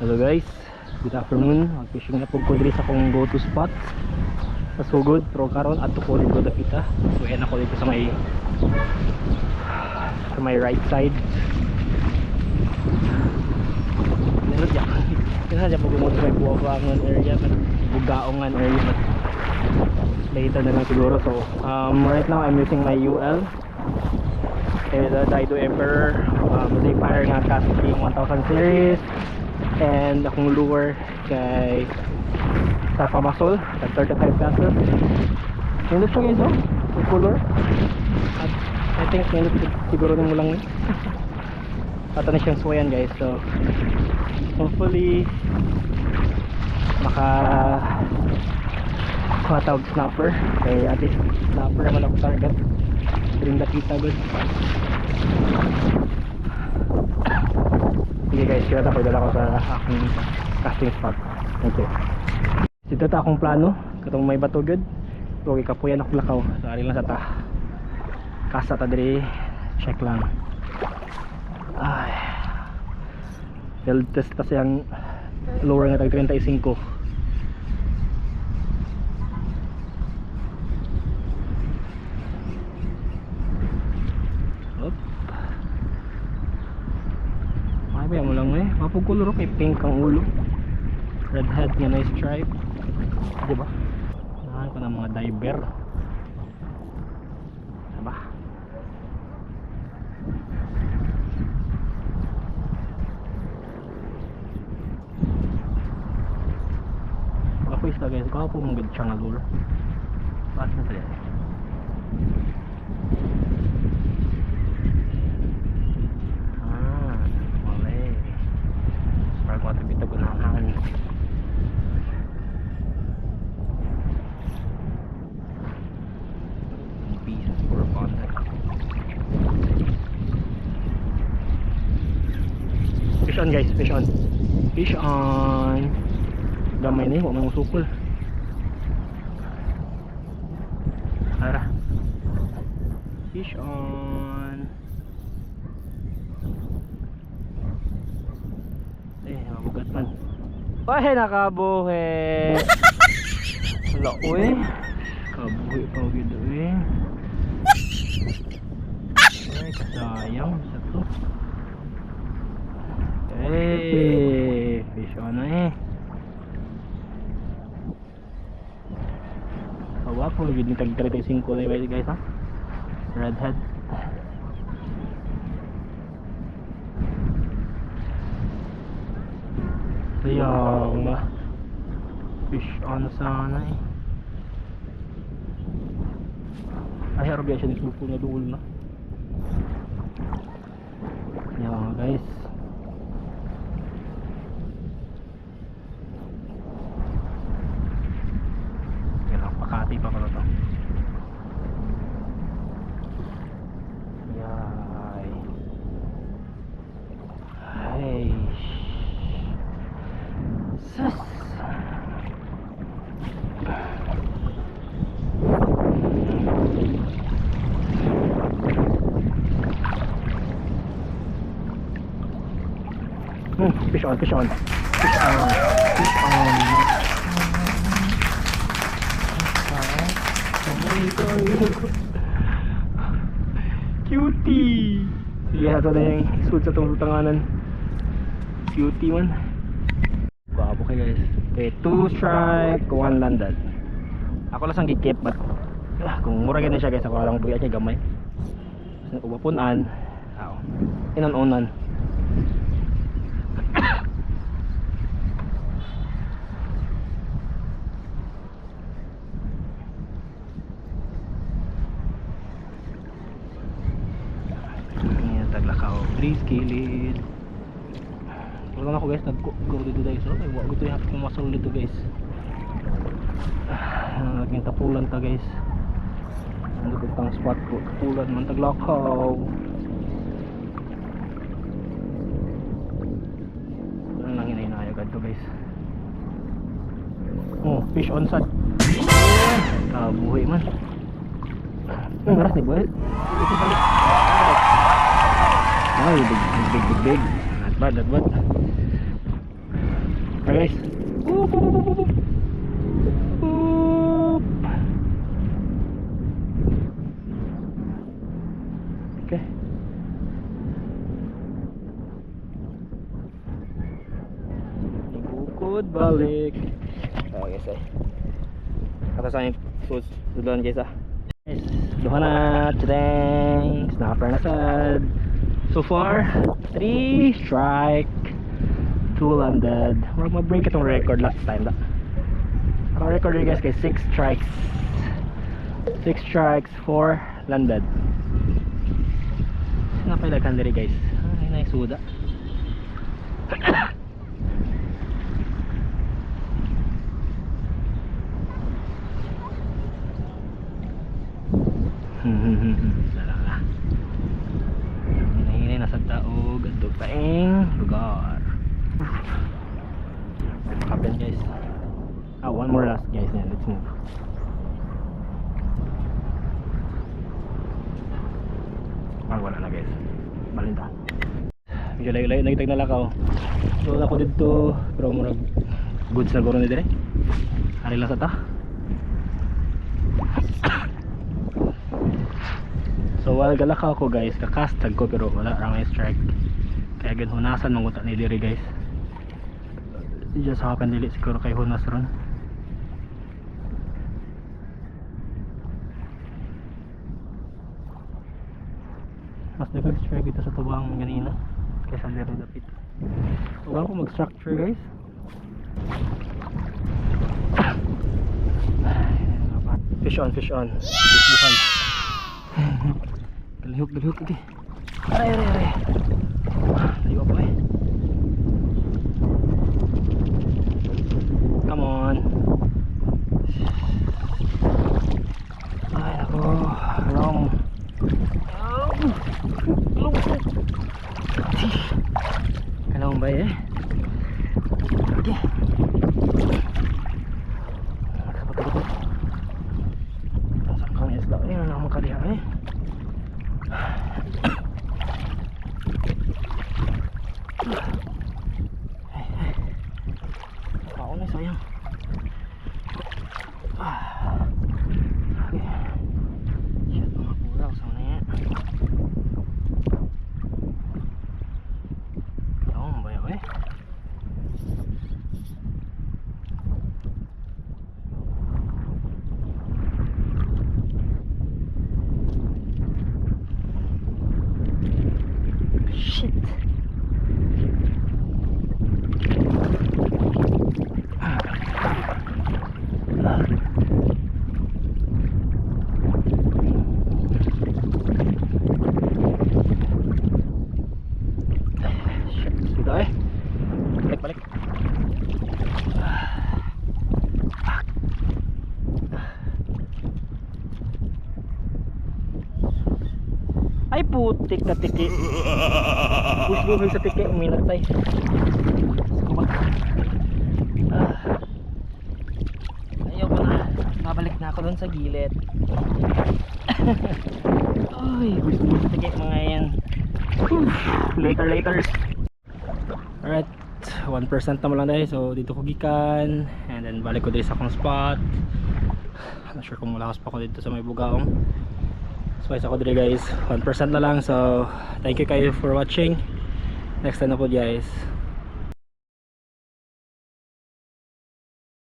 Hello guys, good afternoon. Mag-fishing na po ko diri sa akong go to spot sa Sugod, pero karon adto ko dito dapita. So yan ako dito sa may right side. Kaya po gumot sa buwangan area, bugaongan area. Later na lang siguro. So right now I'm using my UL and the Daido Emperor Fire nga casting 1000 series, and akong lure kay sa Pamasol at 35 pesos. Nindot siya guys, oh, yung color. At I think nindot siguro din mo lang pata na siyang suwayan guys. So hopefully matawag snapper, kaya at least snapper naman ako target. Bring the kita good. Sige guys, kaya pagdala ko sa aking casting spot. Thank you. Dito ta akong plano katong may bato good. So ikapuyan ako lakaw sa ari lang sa ta kasa ta diri. Check lang. Ay, field test ta siyang lower nga tag 35. Ay mo lang mapugkuluro kay pink ang ulo, red head nga nice stripe, diba? Nahan ko ng mga diver, diba? Ako isla guys, kung ako mong good siya nga lure pass na sila. Kita gunahan pieces for contact. Fish on guys, fish on, fish on. Gamay na yun, huwag mong sukol. Ara, fish on. Mabugat man. Ay, nakabuhi. Wala, uy. Kabuhi pa gito eh. Ay, kasayang sa to. Hey, fish on na eh. Hawa po, gini tag 35 na yung guys ha. Redhead. Sayang ba? Fish on sana eh. Ay, harap yan siya nagsupo na doon na. Sayang guys. Kaya pakati pa pala to. Yay. Hey. Sus. Fish on, fish on, fish on, fish on. Cutie. Sige, ito na yung isud sa itong tanganan. Cutie man. Bago kayo guys. Okay, 2 strike, 1 landed. Ako lang sang gikip, but kung mura ganyan siya guys, ako lang buyat niya gamay. Ubapunan, inon-onan. Ayan, taglakaw, 3 skillet. Wala na ako guys, nag-go dito guys. So, ay wag ito yung hapit kong masol dito guys. Naging tapulan ta guys. Ano ko tang spot ko, tapulan man taglakaw. Ano lang hinahinayo agad to guys. Oh, fish on sad. Buhay man. Maras ni buhay. Ay, big. Not bad. Alright guys. Oop, oop, oop, oop, oop. Oop. Okay. Bukod balik. Okay guys, katasan yung sudan guys Guys, duha na. Thanks. Naka-pair na sad. So far 3 strike, 2 landed. Mag-break itong record last time ang record rin guys kay 6 strikes, 4 landed. Napailagan diri guys. Ay naisuda. Lala. Hinahinay nasa taog at paing lugar. Happen guys. One more last guys. Now let's move. Wala na guys. Balinta. Medyo layo-layo nagitag na lakaw. So ako dito pero murag goods na guro ni dire. Hari lang sa ta. So while galakaw ko guys, kakastag ko pero wala ra may strike. Kaya gan hunasan mangunta ni diri guys. Just happen dili siguro kay hunas ron. Mas nag-strike dito sa tubang ganina kaysa diri dapit. So wala ko mag-structure guys. Fish on. Fish buhay. Dalihok ito. Aray. Layo pa eh. Come on. Ay nako. Wrong. Kalawang ba eh? Okay. Sakang isla ini na makaliha eh. Ako na sayang. Okay. Shit, mga pura ko sana yan. Kalawang ba yun eh? Shit. Sudah eh. Balik. Ay putik na tiki. Buhay sa tiki, uminatay. Ayaw ko na. Babalik na ako dun sa gilid. Ay, buhay sa tiki mga yan. Later. Alright, 1% na mo lang dahil. So dito ko gikan. And then balik ko dito sa akong spot. Not sure kung malakas pa ako dito sa may bugaong. So ako dito guys, 1% na lang. So thank you kayo for watching. Next time na po guys.